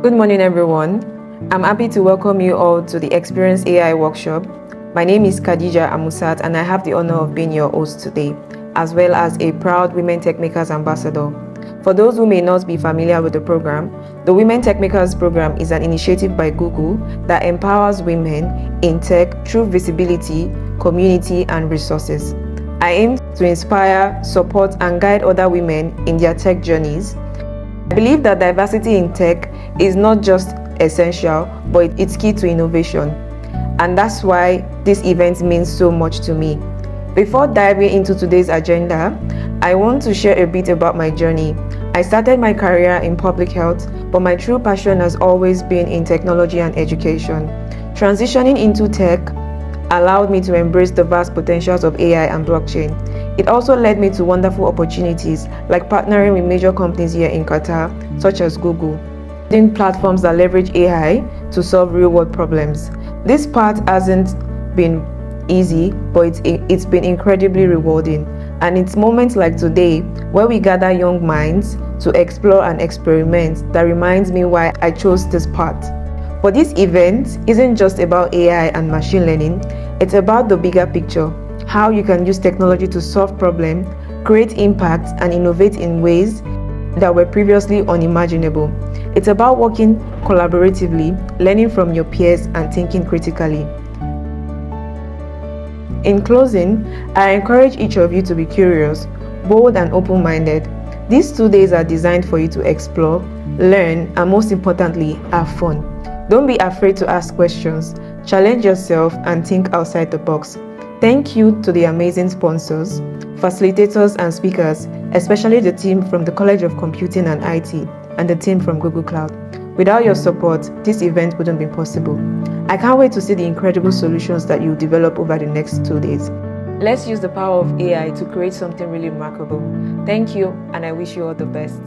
Good morning, everyone. I'm happy to welcome you all to the Experience AI workshop. My name is Khadija Amusat, and I have the honor of being your host today, as well as a proud Women Techmakers Ambassador. For those who may not be familiar with the program, the Women Techmakers program is an initiative by Google that empowers women in tech through visibility, community, and resources. I aim to inspire, support, and guide other women in their tech journeys. I believe that diversity in tech is not just essential, but it's key to innovation. And that's why this event means so much to me. Before diving into today's agenda, I want to share a bit about my journey. I started my career in public health, but my true passion has always been in technology and education. Transitioning into tech allowed me to embrace the vast potentials of AI and blockchain. It also led me to wonderful opportunities like partnering with major companies here in Qatar, such as Google, building platforms that leverage AI to solve real-world problems. This path hasn't been easy, but it's been incredibly rewarding. And it's moments like today where we gather young minds to explore and experiment that reminds me why I chose this path. But this event isn't just about AI and machine learning, it's about the bigger picture, how you can use technology to solve problems, create impact, and innovate in ways that were previously unimaginable. It's about working collaboratively, learning from your peers, and thinking critically. In closing, I encourage each of you to be curious, bold, and open-minded. These 2 days are designed for you to explore, learn, and most importantly, have fun. Don't be afraid to ask questions, challenge yourself, and think outside the box. Thank you to the amazing sponsors, facilitators, and speakers, especially the team from the College of Computing and IT and the team from Google Cloud. Without your support, this event wouldn't be possible. I can't wait to see the incredible solutions that you develop over the next 2 days. Let's use the power of AI to create something really remarkable. Thank you, and I wish you all the best.